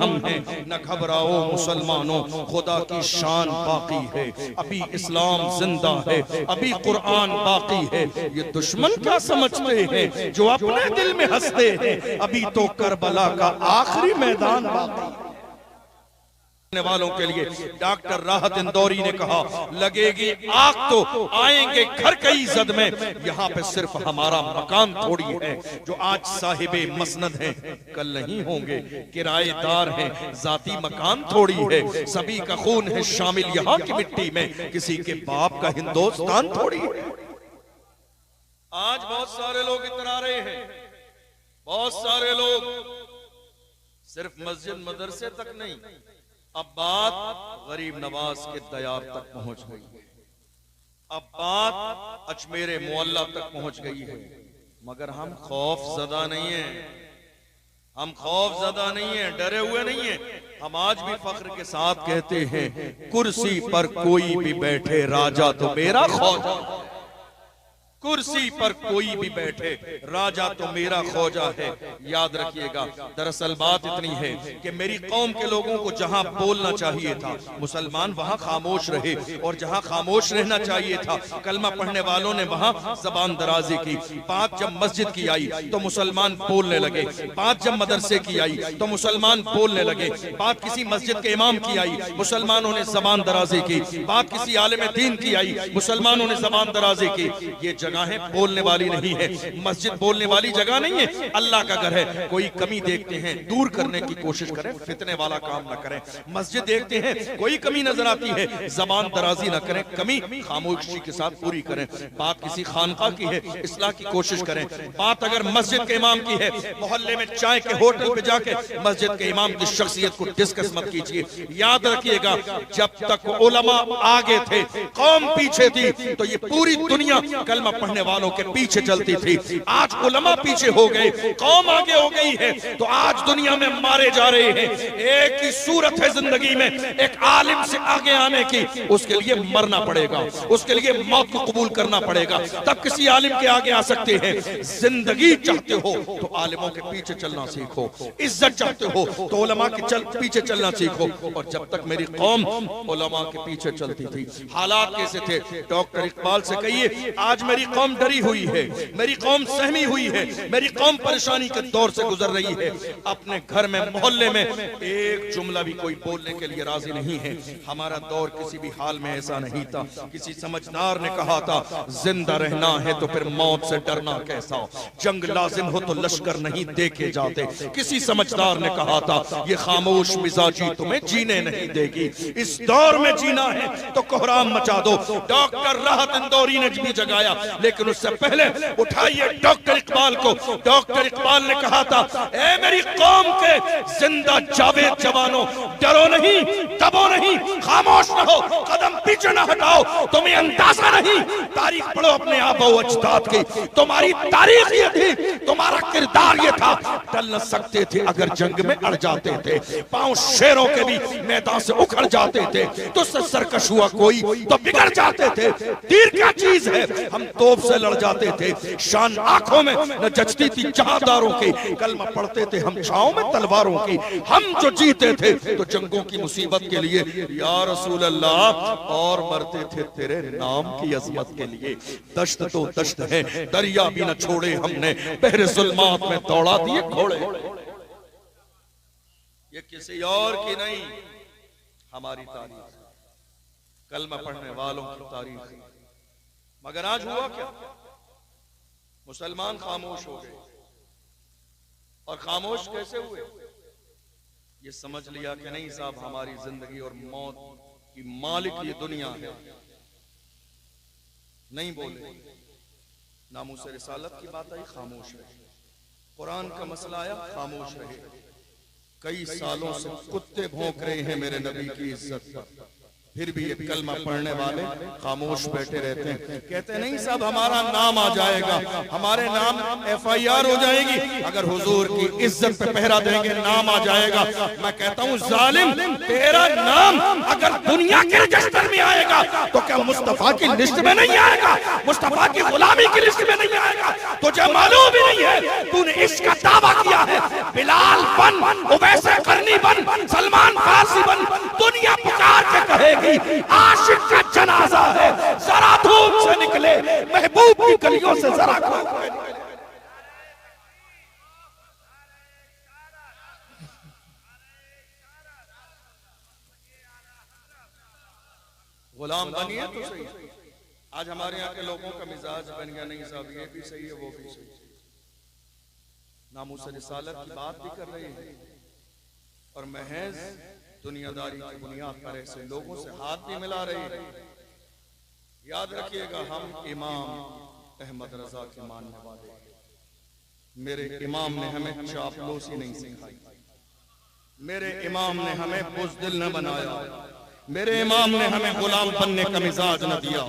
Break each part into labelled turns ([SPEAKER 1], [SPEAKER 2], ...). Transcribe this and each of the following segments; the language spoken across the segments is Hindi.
[SPEAKER 1] हम हैं, न घबराओ मुसलमानों, खुदा की शान बाकी है, अभी इस्लाम जिंदा है, अभी कुरान बाकी है। ये दुश्मन क्या समझते हैं जो अपने दिल में हंसते हैं, अभी तो करबला का आखिरी मैदान बाकी है। वालों के लिए डॉक्टर राहत इंदौरी ने कहा, लगेगी आग तो आएंगे घर कई जद में, यहाँ पे सिर्फ हमारा मकान थोड़ी है। जो आज साहिबे मसनद हैं कल नहीं होंगे किराएदार हैं, जाती मकान थोड़ी है। सभी का खून है शामिल यहाँ की मिट्टी में, किसी के बाप का हिंदुस्तान थोड़ी है। आज बहुत सारे लोग इतरा रहे हैं, बहुत सारे लोग सिर्फ मस्जिद मदरसे तक नहीं, अब बात गरीब नवाज के दयार तक पहुंच गई है, अब बात अजमेरे मोहल्ला तक पहुंच गई है। मगर हम खौफ ज़दा नहीं है, हम खौफ ज़दा नहीं है, डरे हुए नहीं है। हम आज भी फख्र के साथ कहते हैं, कुर्सी पर कोई भी बैठे राजा तो मेरा ख्वाजा, कुर्सी पर कोई भी बैठे राजा तो मेरा ख्वाजा है। याद रखिएगा, दरअसल बात इतनी है कि मेरी कौम के लोगों को जहां बोलना चाहिए था मुसलमान वहां खामोश रहे, और जहां खामोश रहना चाहिए था कलमा पढ़ने वालों ने वहां जबान दराजी की। बात जब मस्जिद की आई तो मुसलमान बोलने लगे, बात जब मदरसे की आई तो मुसलमान बोलने लगे, बात किसी मस्जिद के इमाम की आई मुसलमानों ने जबान दराजी की, बात किसी आलिम दीन की आई मुसलमानों ने जबान दराजी की। ये जगहें बोलने वाली नहीं है, मस्जिद बोलने वाली जगह नहीं है, अल्लाह का घर है। कोई कमी देखते हैं दूर करने की कोशिश करें, फितने वाला काम ना करें। मस्जिद देखते हैं कोई कमी नजर आती है, जबान दराजी ना करें, कमी खामोशी के साथ पूरी करें। बात किसी खानका की है, इस्लाह की कोशिश करें। बात अगर मस्जिद के इमाम की है, मोहल्ले में चाय के होटल पे जाके मस्जिद के इमाम की शख्सियत को डिस्कस मत कीजिए। याद रखिएगा, जब तक उलमा आगे थे कौम पीछे थी, तो ये पूरी दुनिया कलमा पढ़ने वालों के पीछे चलती थी। आज उलमा पीछे हो गए, कौम आगे हो गई है, तो आज दुनिया में मारे जा रहे हैं। एक ही सूरत है जिंदगी में, एक आलिम से आगे आने की, उसके लिए मरना पड़ेगा, उसके लिए मौत को कबूल करना पड़ेगा, तब किसी आलिम के आगे आ सकते हैं। जिंदगी चाहते हो तो आलिमों के पीछे चलना सीखो, इज्जत चाहते हो तो उलमा के पीछे चलना सीखो। और जब तक मेरी कौम उलमा के पीछे चलती थी, हालात कैसे थे? डॉक्टर इकबाल से कहिए, आज मेरी कौम डरी हुई है, मेरी कौम सहमी हुई है, मेरी कौम परेशानी के दौर से गुजर रही है। अपने घर में मोहल्ले में एक जुमला भी कोई बोलने के लिए राजी नहीं है। हमारा दौर किसी भी हाल में ऐसा नहीं था। किसी समझदार ने कहा था, जिंदा रहना है तो फिर मौत से डरना कैसा, जंग लाजिम हो तो लश्कर नहीं देखे जाते। किसी समझदार ने कहा था, ये खामोश मिजाजी तुम्हें जीने नहीं देगी। इस दौर में जीना है तो कोहराम मचा दो। डॉक्टर राहत इंदौरी ने भी जगाया, लेकिन उससे पहले उठाइए डॉक्टर इकबाल को। डॉक्टर इकबाल ने कहा था, ए मेरी कौम के जिंदा जावेद जवानों, डरो नहीं, दबो नहीं, खामोश रहो, कदम पीछे न हटाओ। तुम्हें अंदाजा नहीं, तारीख पढ़ो अपने आबा अजदाद की, तुम्हारी तारीख ये थी, तुम्हारा किरदार ये था। टल न सकते थे अगर जंग में अड़ जाते थे, पांव शेरों के भी मैदान से उखड़ जाते थे। तुझसे सरकश हुआ कोई तो बिगड़ जाते थे। तीर क्या चीज है, हम तोप से लड़ जाते थे। शान आंखों में न जचती थी जहादारों की, कलमा पढ़ते थे हम छाओं में तलवारों की। हम जो जीते थे तो जंगों की मुसीबत के लिए या रसूल अल्लाह, और मरते थे तेरे नाम की अजमत के लिए। दश्त तो दश्त है, दरिया भी न छोड़े हमने, बहरे जुल्मात में दौड़ा दिए घोड़े। ये किसी और की नहीं, हमारी तारीख, कलमा पढ़ने वालों की तारीख। मगर आज हुआ क्या? मुसलमान खामोश हो गए। और खामोश कैसे हुए? ये समझ लिया कि नहीं साहब, हमारी जिंदगी और मौत की मालिक ये दुनिया है। नहीं बोले, नामूस रिसालत की बात आई, खामोश रहे। कुरान का मसला आया, खामोश रहे। कई सालों से कुत्ते भौंक रहे हैं मेरे नबी की इज्जत पर, फिर भी ये कलमा पढ़ने वाले खामोश बैठे रहते हैं। कहते नहीं साहब हमारा नाम आ जाएगा, हमारे नाम FIR हो जाएगी अगर हुजूर की इज्जत पे पहरा देंगे, नाम आ जाएगा। मैं कहता हूँ जालिम, तेरा नाम अगर दुनिया के रजिस्टर में आएगा तो क्या मुस्तफा की लिस्ट में नहीं आएगा? मुस्तफा की गुलामी की लिस्ट में नहीं आएगा? तुझे मालूम भी नहीं है, तूने इश्क का दावा किया है। बिलाल बन, उवैसे करनी बन, सलमान फारसी बन, दुनिया पुकार के कहेगी आशिक का जनाजा है, जरा धूप से निकले, महबूब की गलियों से जरा गुलाम बनिए तो सही। आज हमारे यहाँ के लोगों का मिजाज बन गया, नहीं साहब ये भी सही है वो भी सही है, नामूस रिसालत की बात भी कर रहे हैं और महज दुनियादारी की बुनियाद पर ऐसे लोगों से हाथ भी मिला रहे हैं। याद रखिएगा, हम इमाम अहमद रजा के मानने वाले, मेरे इमाम ने हमें चापलूसी नहीं सिखाई, मेरे इमाम ने हमें बुज़दिल न बनाया, मेरे इमाम ने हमें गुलाम बनने का मिजाज न दिया,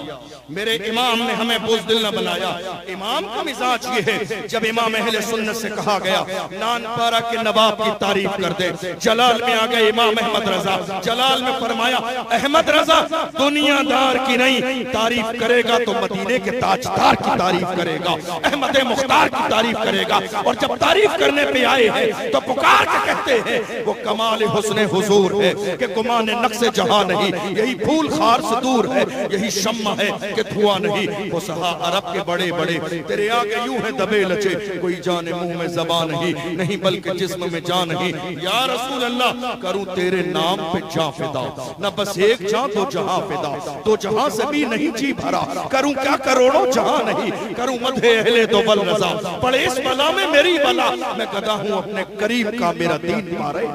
[SPEAKER 1] मेरे इमाम ने हमें बुज़दिल न बनाया। इमाम का मिजाज ये है, जब इमाम अहले सुन्नत से कहा गया नानपारा के नवाब की तारीफ कर दे, जलाल में आ गए इमाम अहमद रजा, जलाल में फरमाया अहमद रजा दुनियादार की नहीं तारीफ करेगा तो मदीने के ताजदार की तारीफ करेगा, अहमद मुख्तार की तारीफ करेगा। और जब तारीफ करने पे आए हैं तो पुकार के कहते हैं वो कमाल हुस्न हुजूर है कि गुमान नक्शे जहां नहीं, यही फूल खार से दूर है, यही शम्मा है कि धुआं नहीं। वो सहा अरब के बड़े बड़े तेरे आगे यूं है दबे लचे, कोई जाने मुंह में ज़बान नहीं बल्कि जिस्म में जान नहीं। या रसूल अल्लाह करूं तेरे नाम पे जा फिदा, न बस एक जा तो जहां फिदा, तो जहां से भी नहीं जी भरा, करूं क्या करोड़ों जहां नहीं, करूं मधे अहले तो बल रजा, पड़े इस बला में मेरी बला, मैं गदा हूं अपने करीब का मेरा दीन पारे।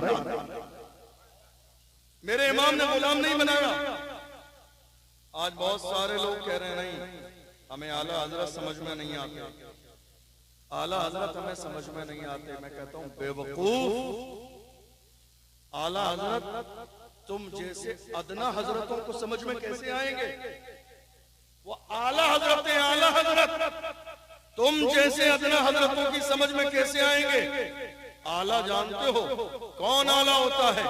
[SPEAKER 1] मेरे इमाम ने गुलाम नहीं बनाया। आज बहुत सारे लोग कह रहे हैं नहीं हमें आला हजरत समझ में नहीं आते, आला हजरत हमें समझ में नहीं आते। मैं कहता हूं बेवकूफ, आला हजरत तुम जैसे अदना हजरतों को समझ में कैसे आएंगे? वो आला हजरत है, आला हजरत तुम जैसे अदना हजरतों की समझ में कैसे आएंगे? आला जानते हो कौन आला होता है?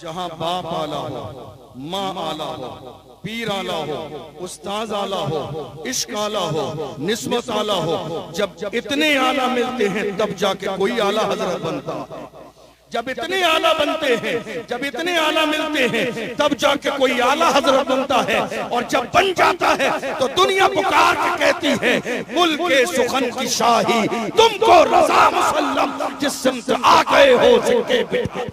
[SPEAKER 1] जहां बाप आला हो, माँ आला हो, पीर आला हो, उस्ताद आला हो, इश्क आला हो, निस्बत आला हो। जब इतने आला मिलते हैं तब जाके कोई आला हजरत बनता है। जब इतने आला बनते हैं, जब इतने आला मिलते हैं तब जाके कोई आला हजरत बनता है। और जब बन जाता है तो दुनिया पुकार के कहती है मुल्के सुखन की शाही तुमको रजा मुसल्लम, जिस सिमत आ गए हो सिक्के बिठा।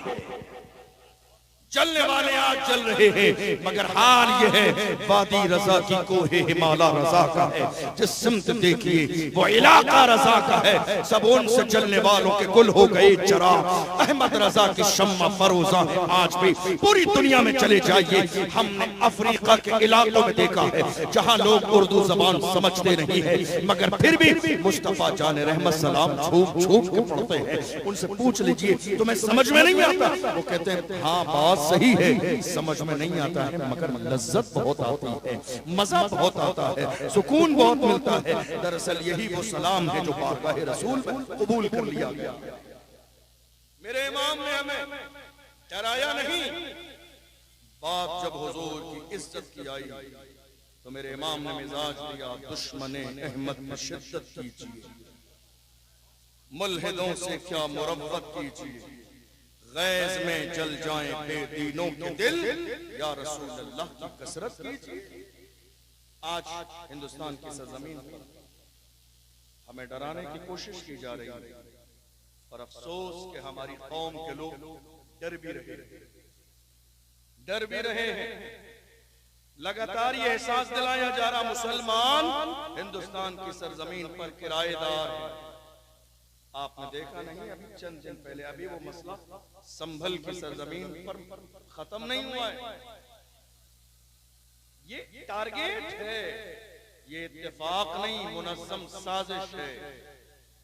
[SPEAKER 1] चलने वाले आज चल रहे हैं मगर हाल ये है वादी रजा की कोहे हिमाला रजा का है, जिस सिमत देखिए वो इलाका रजा का है। सब उनसे चलने वालों के गुल हो गए चराग, अहमद रजा की शम्मा फरोजा है आज भी। पूरी दुनिया में चले जाइए, हमने अफ्रीका के इलाकों में देखा है जहां लोग उर्दू जबान समझते नहीं है मगर फिर भी मुस्तफा जान रहमत सलाम छूप छूप के पढ़ते हैं। उनसे पूछ लीजिए तुम्हें समझ में नहीं आता? वो कहते हैं हाँ बात सही है, समझ में नहीं आता है मगर लज्जत बहुत आती है, मजा बहुत आता है, सुकून बहुत मिलता है। दरअसल यही वो सलाम है जो बारगाह रसूल में कबूल कर लिया गया। मेरे इमाम ने हमें डराया नहीं। बात जब हुजूर की इज्जत की आई तो मेरे इमाम ने मिजाज दिया दुश्मने अहमद में शिद्दत कीजिए, मुल्हिदों से क्या मुरव्वत कीजिए, गैज में जल जाएं बेदीनों के दिल, या रसूल अल्लाह की कसरत कीजिए। आज हिंदुस्तान की सरजमीन पर हमें डराने की कोशिश की जा रही है और अफसोस कि हमारी कौम के लोग डर भी रहे हैं। लगातार ये एहसास दिलाया जा रहा मुसलमान हिंदुस्तान की सरजमीन पर किराएदार है। आपने देखा नहीं अभी चंद दिन पहले अभी वो मसला संभल की सरजमीन पर खत्म नहीं हुआ है। ये टारगेट है, ये इत्तेफाक नहीं मुनज़्ज़म साजिश है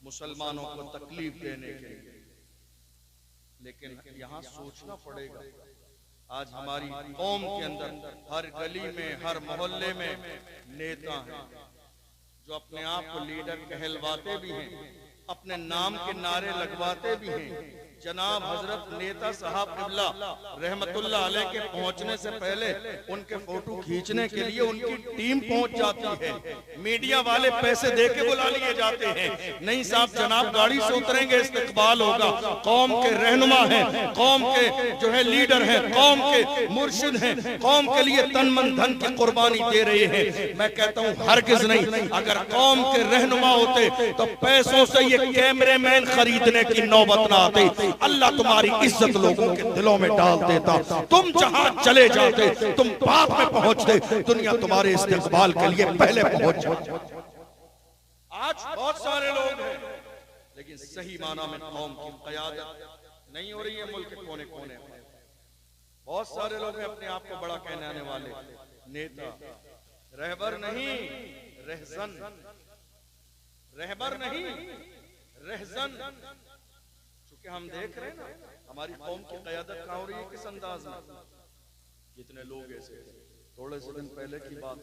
[SPEAKER 1] मुसलमानों को तकलीफ देने के लिए। लेकिन यहां सोचना पड़ेगा आज हमारी कौम के अंदर हर गली में, हर मोहल्ले में नेता हैं जो अपने आप को लीडर कहलवाते भी हैं, अपने नाम के नारे लगवाते भी हैं। जनाब हजरत नेता साहब क़िबला रहमतुल्लाह अलैह के पहुंचने से पहले उनके फोटो खींचने के लिए उनकी टीम पहुंच जाती है। मीडिया वाले पैसे दे के बुला लिए जाते हैं। नहीं साहब, जनाब गाड़ी से उतरेंगे, इस्तकबाल होगा। कौम के रहनुमा हैं, कौम के जो है लीडर हैं, कौम के मुर्शिद हैं, कौम के लिए तन मन धन की कुर्बानी दे रहे हैं। मैं कहता हूँ हरगिज नहीं। अगर कौम के रहनुमा होते तो पैसों से ये कैमरामैन खरीदने की नौबत ना आती। अल्लाह तुम्हारी इज्जत लोगों के दिलों में डाल देता। तुम जहां चले जाते, तुम बाद में पहुंचते, दुनिया तुम्हारे इस्तेकबाल के लिए पहले पहुंच जाती। आज बहुत सारे लोग हैं, लेकिन सही माना में कौम की क़यादत नहीं हो रही है। मुल्क के कोने कोने बहुत सारे लोग हैं अपने आप को बड़ा कहने आने वाले नेता। रहबर नहीं, रहजन। रहबर नहीं, रहजन। कि हम देख रहे हैं ना हमारी कौम की क़यादत कहाँ हो रही है, किस अंदाज में। कितने लोग ऐसे, थोड़े से दिन पहले की बात,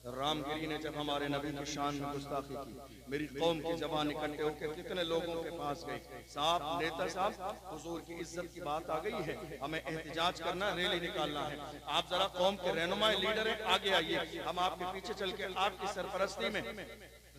[SPEAKER 1] रामगिरी ने जब हमारे नबी की शान में गुस्ताखी की, मेरी कौम की जबान इकट्ठे होकर कितने लोगों के पास गई। साहब, नेता साहब, हुजूर की इज्जत की बात आ गई है, हमें एहतजाज करना, रैली निकालना है। आप जरा कौम के रहनुमा लीडर हैं, आगे आइए, हम आपके पीछे चल के आपकी सरपरस्ती में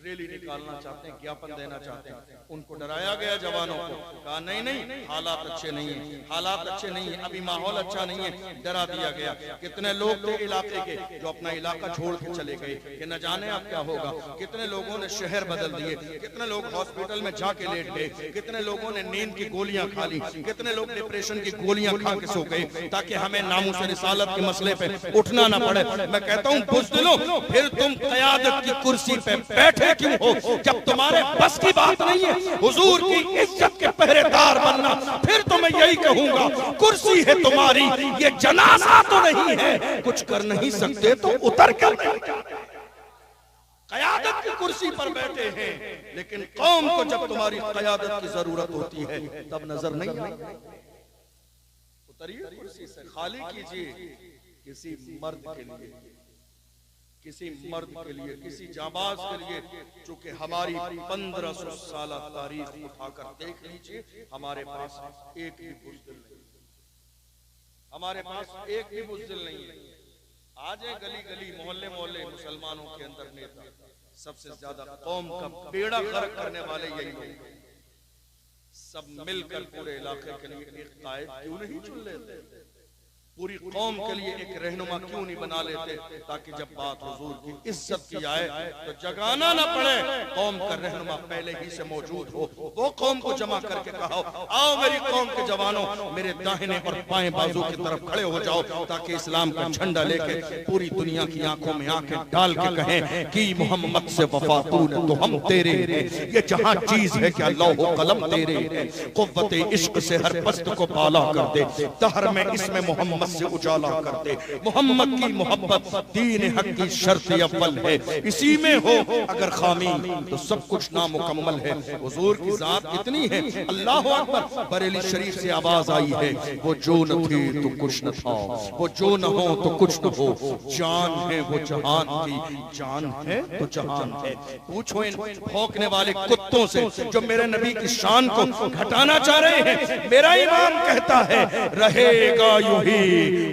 [SPEAKER 1] रैली निकालना चाहते हैं, ज्ञापन देना चाहते हैं। उनको डराया गया जवानों को, कहा नहीं नहीं हालात अच्छे नहीं है, हालात अच्छे नहीं है, अभी माहौल अच्छा नहीं है, डरा दिया गया। कितने लोग थे इलाके के जो अपना इलाका छोड़ के चले गए कि न जाने अब क्या होगा। कितने लोगों ने शहर बदल दिए, कितने लोग हॉस्पिटल में जाके लेट गए, कितने लोगों ने नींद की गोलियां खा ली, कितने लोग डिप्रेशन की गोलियां खा के सो गए ताकि हमें नामूस रिसालत के मसले पे उठना ना पड़े। मैं कहता हूँ बुज़दिलो, फिर तुम क़यादत की कुर्सी पे बैठे क्यों हो जब तुम्हारे बस की बात नहीं है हुजूर की इज्जत के पहरेदार बनना। फिर तो मैं यही कहूंगा, कुर्सी है तुम्हारी, ये जनाजा तो नहीं है। कुछ कर नहीं सकते तो उतर कर क़यादत की कुर्सी पर बैठे हैं, लेकिन कौम को जब तुम्हारी क़यादत की जरूरत होती है तब नजर नहीं आती। उतरिए कुर्सी से, खाली कीजिए किसी मर्द के लिए, किसी मर्द के लिए, किसी जाबाज के लिए। चूंकि हमारी 1500 साल तारीख उठाकर देख लीजिए, हमारे पास एक भी बुज़दिल नहीं, हमारे पास एक भी बुज़दिल नहीं है। आज है गली गली, मोहल्ले मोहल्ले मुसलमानों के अंदर नेता। सबसे ज्यादा कौम का बेड़ा गर्क करने वाले यही लोग। सब मिलकर पूरे इलाके के लिए एक कायद क्यों नहीं चुन लेते, पूरी कौम के लिए एक रहनुमा क्यों नहीं बना लेते, ताकि जब बात हुजूर की इज्जत की आए तो जगाना ना पड़े। कौम का रहनुमा पहले ही से मौजूद हो, वो कौम को जमा करके कहो, आओ मेरी कौम के जवानों, मेरे दाहिने और बाएं बाजू की तरफ खड़े हो जाओ, ताकि इस्लाम का झंडा लेके पूरी दुनिया की आंखों में आंखें डाल के कहें कि मोहम्मद से वफा तूने तो हम तेरे हैं। ये जहां चीज है कि लौह कलम तेरे हैं, कुव्वत इश्क से हर पस्त को पाला कर दे, दहर में इसमें मोहम्मद से उजाला करते। मोहम्मद की मोहब्बत दीन हक की शर्त अव्वल है, इसी में हो अगर खामी तो सब कुछ नामुकम्मल है। हुजूर की जात इतनी है, अल्लाह अकबर। बरेली शरीफ से आवाज आई है, वो जो न थे तो कुछ न था, वो जो न हो तो कुछ न हो, जान है वो जहान की, जान है तो जहान है। पूछो इन भौंकने वाले कुत्तों से जो मेरे नबी की शान को घटाना चाह रहे हैं। मेरा इमाम कहता है रहेगा यूं ही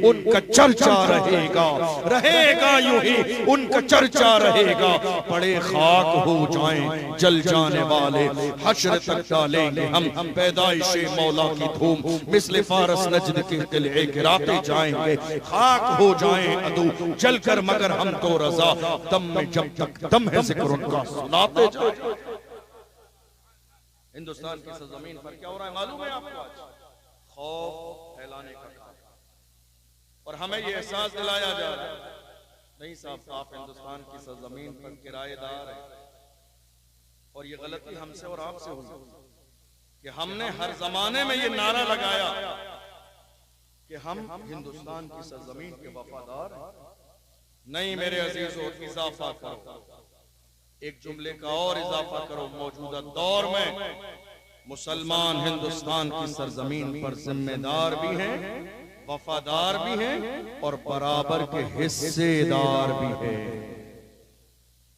[SPEAKER 1] उनका चर्चा रहेगा, रहेगा यूं ही उनका चर्चा रहेगा। पड़े खाक हो जाएं जल जाने वाले, हश्र तक डालेंगे हम पैदाइशे मौला की धूम, मिस्ल फारस नजद के किले गिराते जाएंगे। खाक हो जाएं अदू जलकर मगर हम तो रजा, दम में जब तक दम है जिक्र उनका सुनाते जाएं। हिंदुस्तान की सरजमीन पर क्या हो रहा है मालूम है आपको? खौफ फैलाने का काम, और हमें ये एहसास दिलाया जा रहा है नहीं साहब, आप हिंदुस्तान की सरजमीन पर किराएदार हैं। और ये गलती हमसे और आपसे हुई कि हमने हर जमाने में ये नारा लगाया कि हम हिंदुस्तान की सरजमीन के वफादार हैं। नहीं मेरे अजीजों, इजाफा करो, एक जुमले का और इजाफा करो। मौजूदा दौर में मुसलमान हिंदुस्तान की सरजमीन पर जिम्मेदार भी हैं, वफादार भी हैं और बराबर के हिस्सेदार भी हैं।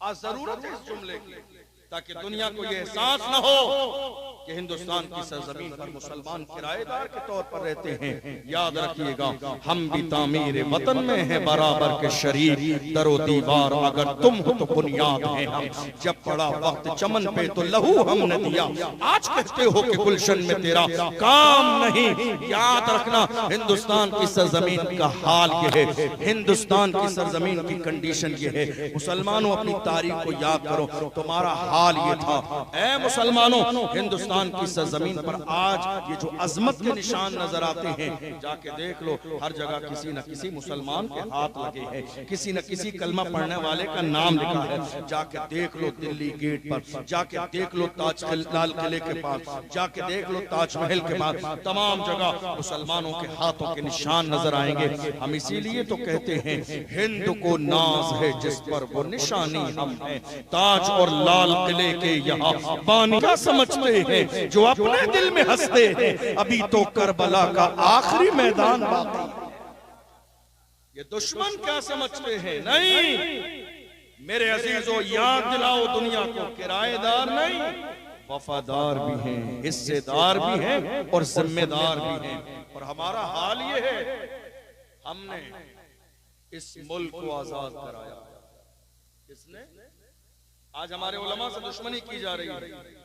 [SPEAKER 1] आज जरूरत है इस जुमले की, ताकि दुनिया को यह एहसास न हो कि हिंदुस्तान की सरजमीन पर मुसलमान किराएदार के तौर पर रहते हैं। याद रखिएगा, हम भी तामीर वतन में हैं बराबर के शरीक, दरो दीवार अगर तुम हो तो बुनियाद हैं हम। जब पड़ा वक्त चमन पे तो लहू हमने दिया, आज कहते हो कि गुलशन में तेरा काम नहीं। याद रखना, हिंदुस्तान की सरजमीन का हाल ये है, हिंदुस्तान की सरजमीन की कंडीशन ये है। मुसलमानों, अपनी तारीख को याद करो, तुम्हारा हाल ये था। ऐ मुसलमानों, हिंदुस्तान की सरजमीन पर आज ये जो अजमत के निशान नजर आते हैं, जाके देख लो, हर जगह किसी न किसी मुसलमान के हाथ लगे हैं, किसी न किसी कलमा पढ़ने वाले का नाम लिखा है। जाके देख लो दिल्ली गेट पर, जाके देख लो लाल किले के पास, जाके देख लो ताजमहल के पास, तमाम जगह मुसलमानों के हाथों के निशान नजर आएंगे। हम इसीलिए तो कहते हैं, हिंद को नाज है जिस पर वो निशानी हम है। ताज और लाल किले के यहाँ बानी क्या समझते हैं जो अपने दिल में हंसते हैं, अभी तो करबला का आखिरी मैदान बाकी। ये दुश्मन क्या समझते हैं? नहीं मेरे अजीजों, याद दिलाओ दुनिया को, किराएदार नहीं, वफादार भी हैं, हिस्सेदार भी हैं और जिम्मेदार भी हैं। और हमारा हाल ये है, हमने इस मुल्क को आजाद कराया। किसने? आज हमारे उलमा से दुश्मनी की जा रही है।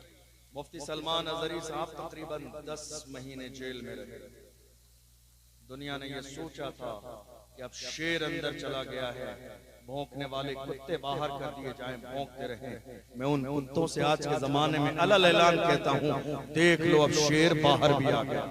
[SPEAKER 1] मुफ्ती सलमान अजहरी साहब तकरीबन 10 महीने जेल में रहे। दुनिया ने यह सोचा था कि अब शेर अंदर चला गया है, भौंकने वाले कुत्ते बाहर कर दिए जाएं, भौंकते रहें। मैं उन कुत्तों से आज के जमाने में अलल ऐलान कहता हूं, देख लो अब शेर बाहर भी आ गया,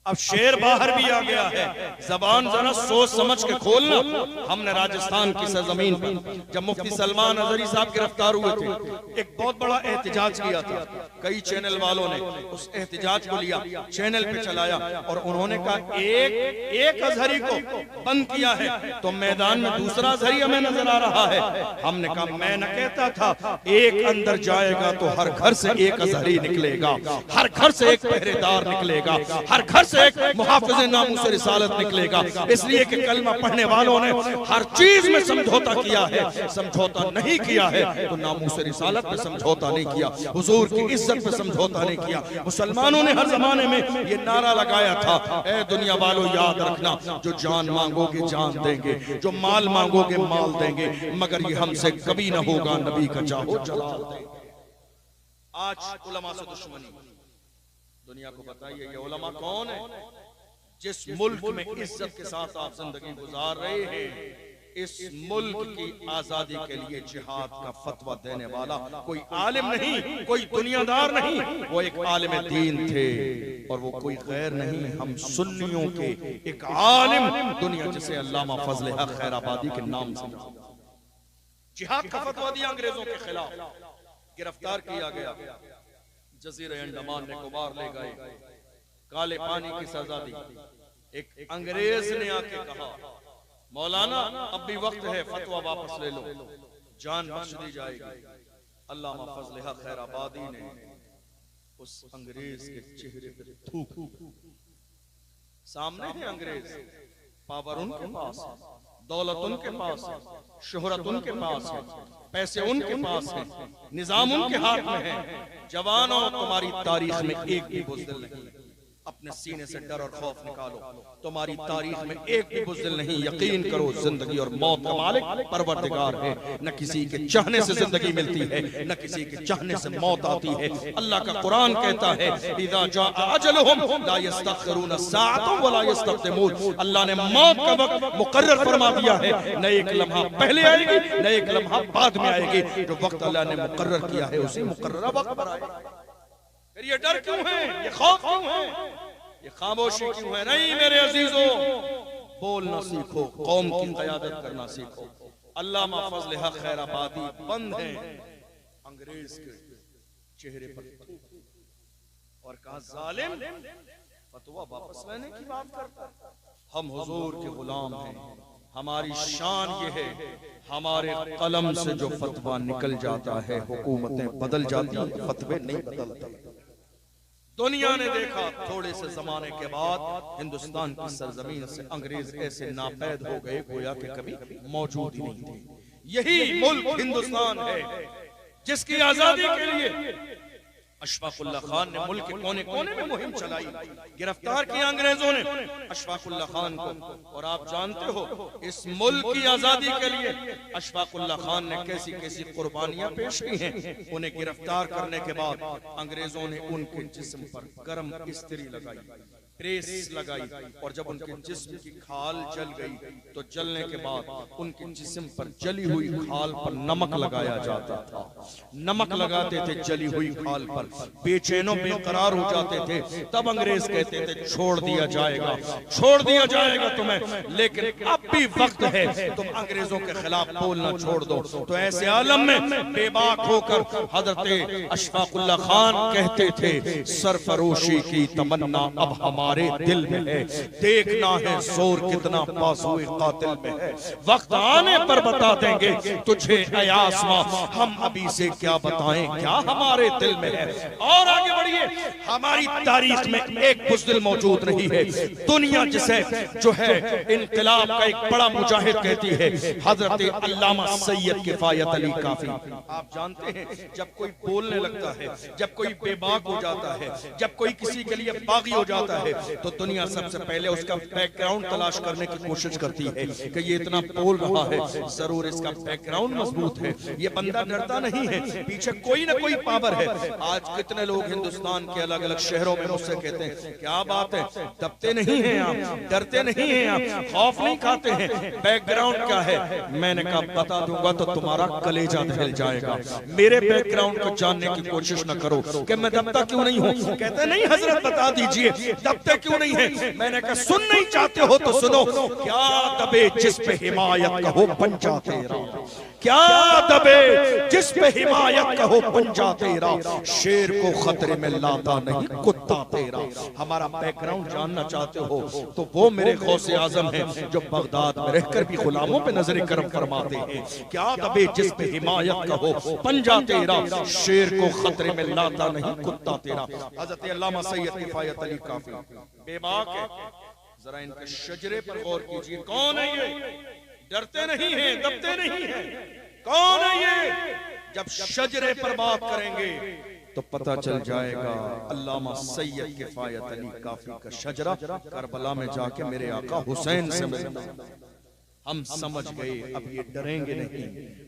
[SPEAKER 1] अब शेर बाहर भी आ गया है। जबान जरा सोच समझ के खोलना। हमने राजस्थान की सरजमीन पर जब मुफ्ती सलमान अजहरी साहब गिरफ्तार हुए थे, एक बहुत बड़ा एहतजाज किया था। कई चैनल वालों ने उस एहतजाज को लिया, चैनल पे चलाया और उन्होंने कहा एक अजहरी को बंद किया है तो मैदान में दूसरा अजहरी हमें नजर आ रहा है। हमने कहा, मैं न कहता था एक अंदर जाएगा तो हर घर से एक अजहरी निकलेगा, हर घर से एक पहरेदार निकलेगा, हर घर एक मुहाफिज़े नामूस रिसालत निकलेगा। इसलिए कि कलमा पढ़ने वालों ने हर चीज में समझौता किया है, समझौता नहीं किया है तो नामूस रिसालत पे समझौता नहीं किया, हुजूर की इज्जत पे समझौता नहीं किया। मुसलमानों ने हर जमाने में ये नारा लगाया था, ए दुनिया वालों याद रखना, जो जान मांगोगे जान देंगे, जो माल मांगोगे माल देंगे, मगर ये हमसे कभी ना होगा नबी का चाहो जलाल देंगे। आज उलमा से दुश्मनी, दुनिया को बताइए ये उलमा कौन है? जिस मुल्क में इज्जत के साथ आप जिंदगी गुजार रहे हैं, इस मुल्क की आजादी के लिए जिहाद का फतवा देने वाला कोई आलिम नहीं, कोई दुनियादार नहीं, वो एक आलिम दीन थे और वो कोई गैर नहीं, हम सुन्नियों के एक आलिम दुनिया जिसे अल्लामा फजल हक खैराबादी के नाम से जिहाद का फतवा दिया अंग्रेजों के खिलाफ, गिरफ्तार किया गया, जजीरे अंडमान निकोबार ले गए, काले पानी की सजा दी। एक अंग्रेज ने आके कहा, मौलाना अब भी वक्त है, फतवा वापस ले लो, जान बख्श दी जाएगी। अल्लामा फजल हक खैराबादी ने उस अंग्रेज के चेहरे पर थूक। सामने है अंग्रेज, पावर उनके पास है, दौलत उनके पास है, शोहरत उनके पास है, पैसे उनके पास है, निजाम उनके हाथ में है। जवानों, तुम्हारी तारीख में एक भी बुज़दिल नहीं, अपने सीने से डर और खौफ निकालो, तुम्हारी तारीख में एक भी बुज़दिल नहीं। यकीन करो, जिंदगी और मौत का मालिक परवरदिगार है, न किसी के चाहने से जिंदगी मिलती है, न किसी के चाहने से मौत आती है। अल्लाह का कुरान कहता है, इज़ा जाअ अजलुहुम ला यस्तखिरून साअतन वला यस्तक़दिमून। अल्लाह ने मौत का वक्त मुकर्रर फरमा दिया है, न एक लम्हा पहले आएगी न एक लम्हा बाद में आएगी। जो वक्त अल्लाह ने मुकर्रर किया है उसी मुकर्रर वक्त पर आएगा। फिर ये डर क्यों है, ये खौफ क्यों है, ये खामोशी क्यों है? नहीं मेरे अजीजों, बोलना सीखो, कौम की क़यादत करना सीखो। अल्लामा फजल हक खैराबादी बंद हैं अंग्रेज के चेहरे पर और कहा, जालिम फतवा वापस लेने की बात करता। हम हुजूर के गुलाम हैं, हमारी शान ये है, हमारे कलम से जो फतवा निकल जाता है हुकूमतें बदल जाती हैं, फतवे नहीं बदलते। दुनिया ने देखा थोड़े से जमाने के बाद हिंदुस्तान की सरजमीन से अंग्रेज ऐसे नापैद हो गए गोया कि कभी मौजूद ही नहीं थे। यही मुल्क हिंदुस्तान है जिसकी आजादी के लिए अशफाकुल्लाह खान ने मुल्क के कोने कोने में मुहिम चलाई, गिरफ्तार किया अंग्रेजों ने अशफाकुल्लाह खान को। और आप जानते हो इस मुल्क की आजादी के लिए अशफाकुल्लाह खान ने कैसी कैसी कुर्बानियां पेश की हैं। उन्हें गिरफ्तार करने के बाद अंग्रेजों ने उनके जिस्म पर गर्म इस्त्री लगाई, प्रेस लगाई, और जब उनके जिस्म की खाल जल गई तो जलने के बाद उनके जिस्म पर जली हुई खाल पर नमक लगाया जाता था। नमक लगाते थे जली हुई खाल पर, बेचैनो बेकरार हो जाते थे। तब अंग्रेज कहते थे छोड़ दिया जाएगा, छोड़ दिया जाएगा तुम्हें, लेकिन अब भी वक्त है तुम अंग्रेजों के खिलाफ बोलना छोड़ दो। तो ऐसे आलम में बेबाक होकर हजरत अशफाकुल्लाह खान कहते थे सरफरोशी की तमन्ना अब हमारे दिल में है, देखना है जोर कितना बाजुए कातिल में है, वक्त आने पर बता देंगे तुझे ऐ आसमां, हम अभी से क्या बताएं क्या हमारे दिल में है। और आगे बढ़िए, हमारी तारीख में एक बुज़दिल मौजूद नहीं है। दुनिया जिसे जो है इनकलाब का एक बड़ा मुजाहिद कहती है हजरत अल्लामा सैयद किफायत अली काफी। आप जानते हैं जब कोई बोलने लगता है, जब कोई बेबाक हो जाता है, जब कोई किसी के लिए बागी हो जाता है तो दुनिया सबसे पहले उसका बैकग्राउंड तलाश करने की कोशिश करती है कि ये इतना बोल रहा है, जरूर इसका बैकग्राउंड मजबूत है, ये बंदा डरता नहीं है, पीछे कोई ना कोई पावर है। आज कितने लोग हिंदुस्तान के अलग अलग शहरों में मुझसे कहते हैं क्या बात है, दबते नहीं हैं आप, डरते नहीं हैं आप, खौफ नहीं खाते हैं, बैकग्राउंड क्या है। मैंने कहा बता दूंगा तो तुम्हारा कलेजा हिल जाएगा। मेरे बैकग्राउंड को जानने की कोशिश न करो कि मैं दबता क्यों नहीं हूँ। कहते नहीं हजरत बता दीजिए दबते क्यों नहीं है। मैंने कहा सुन नहीं चाहते हो तो सुनो, क्या दबे जिस पे हिमायत कहो पंजा तेरा, क्या दबे जिस पे हिमायत कहो पंजा तेरा, शेर को खतरे में लाता नहीं कुत्ता तेरा। हमारा बैकग्राउंड जानना चाहते हो तो वो मेरे गौसे आजम हैं जो बगदाद में रहकर भी गुलामों पे नजर करम फरमाते हैं। क्या दबे जिस पे हिमायत कहो पंजा तेरा, शेर को खतरे में लाता नहीं कुत्ता तेरा। हजरत अल्लामा सैयद किफायत अली काफी बेबाक है, जरा इनके शजरे पर गौर कीजिए। कौन है ये, डरते नहीं हैं, दबते नहीं हैं, कौन है ये। जब शजरे पर बात करेंगे तो पता चल जाएगा अल्लामा सैयद किफायत अली काफी का शजरा करबला में जाके मेरे आका हुसैन से मिलता। हम समझ गए अब ये डरेंगे नहीं,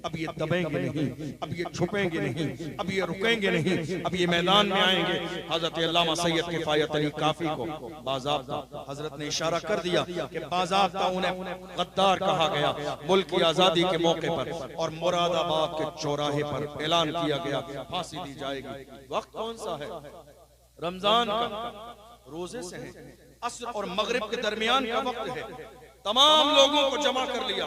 [SPEAKER 1] अब ये दबेंगे नहीं, अब ये छुपेंगे नहीं, अब ये रुकेंगे नहीं, अब ये मैदान में आएंगे। हजरत अल्लामा सैयद किफायत अली काफी को बाज़ाब्ता हजरत ने इशारा कर दिया कि बाज़ाब्ता उन्हें गद्दार कहा गया मुल्क की आजादी के मौके पर, और मुरादाबाद के चौराहे पर ऐलान किया गया फांसी दी जाएगी। वक्त कौन सा है, रमजान का, रोजे से है, असर और मगरिब के दरमियान का वक्त है। तमाम लोगों को जमा कर लिया।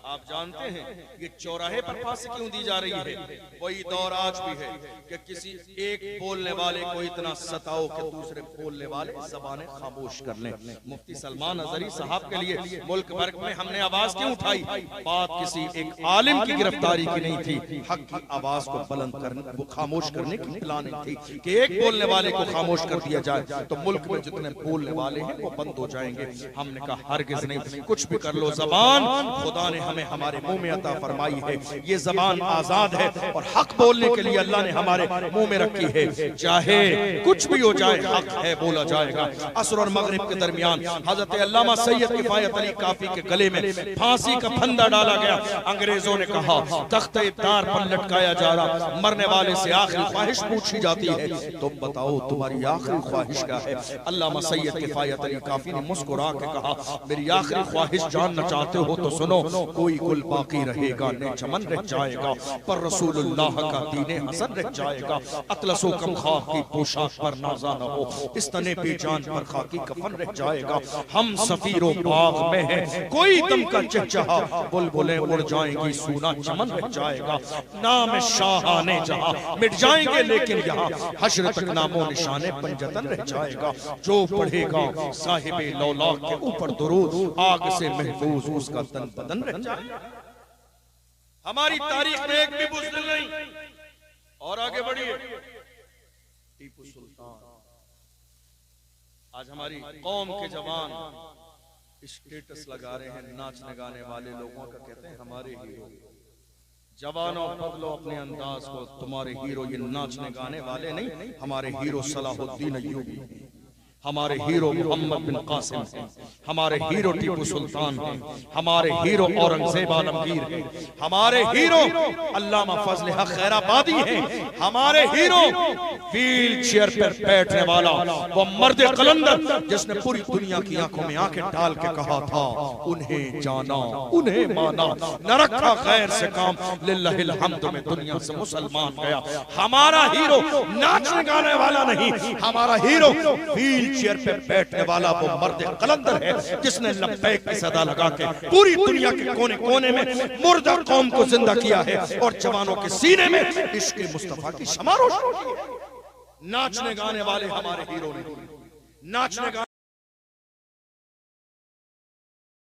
[SPEAKER 1] आप जानते हैं ये चौराहे पर फांसी क्यों दी जा रही है। वही दौर आज भी है कि किसी एक बोलने वाले को इतना सताओ कि दूसरे बोलने वाले ज़बानें खामोश कर लें। मुफ्ती सलमान अजहरी साहब के लिए मुल्क भर में हमने आवाज क्यों उठाई। बात किसी एक आलिम की गिरफ्तारी की नहीं थी, हक की आवाज को बुलंद करने, वो खामोश करने की प्लानिंग थी कि एक बोलने वाले को खामोश कर दिया जाए तो मुल्क में जितने बोलने वाले हैं वो बंद हो जाएंगे। हमने कहा हरगिज़ नहीं, कुछ भी कर लो, जबान खुदा ने हमें हमारे मुंह में अता फरमाई है। ये जबान आजाद है और हक बोलने के लिए अल्लाह ने हमारे मुंह में रखी है। चाहे कुछ भी हो जाए हक है बोला जाएगा। असर और मगरिब के दरमियान हजरत अल्लामा सैयद किफायत अली काफी के गले में फांसी का फंदा डाला गया। अंग्रेजों ने कहा तख्ते तार पर लटकाया जा रहा, मरने वाले से आखिरी ख्वाहिश पूछी जाती है, तुम बताओ तुम्हारी आखिरी ख्वाहिश क्या है। अल्लामा सैयद किफायत अली काफी ने मुस्कुरा के कहा मेरी आखिरी ख्वाहिश जानना चाहते हो तो सुनो, कोई गुल बाकी रहेगा न चमन रह जाएगा, पर रसूलुल्लाह का दीने हसन रह जाएगा। अतलसो कम खाक की पोशाक पर नाजा न हो, इस तने पे जान पर खाकी कफन रह जाएगा। हम सफीरों बाग में हैं, कोई दम का चहचहा, बुलबुलें उड़ जाएंगी, सूना चमन रह जाएगा। नाम शाहाने जहां मिट जाएंगे, लेकिन यहाँ हश्र तक नामो निशाने पंजतन रह जाएगा। जो पढ़ेगा साहिबे लौलाक के ऊपर दुरूद, आग से महफूज उसका तन बदन रह जाएगा। हमारी तारीख में एक भी बुज़दिल नहीं। और आगे बढ़िए, टीपू सुल्तान आज हमारी कौम के जवान स्टेटस लगा रहे हैं नाचने गाने वाले लोगों का, कहते हैं हमारे हीरो। जवानों बदलो अपने अंदाज को, तुम्हारे हीरो ये नाचने गाने वाले नहीं, हमारे हीरो सलाहुद्दीन अय्यूबी, हमारे हीरो मोहम्मद बिन कासिम हैं, हमारे हीरो टीपू सुल्तान हैं, हमारे हीरो औरंगजेब आलमगीर हैं, हमारे हीरो अल्लामा फजल हक खैराबादी हैं, हमारे हीरो व्हील चेयर पर बैठने वाला वो मर्द कलंदर जिसने पूरी दुनिया की आंखों में आंखें डाल के कहा था उन्हें जाना उन्हें माना, न रखा गैर से काम, लिल्लाहिल हम्द में दुनिया से मुसलमान गया। हमारा हीरो नाचने गाने वाला नहीं, हमारा हीरो व्हील चेयर पे बैठने वाला वो मर्द कलंदर है जिसने लब्बैक की सदा लगा के पूरी दुनिया के कोने कोने में मुर्दा कौम को जिंदा किया है और जवानों के सीने में इश्क मुस्तफा की शमा रोशन की है। नाचने गाने वाले हमारे हीरो नहीं, नाचने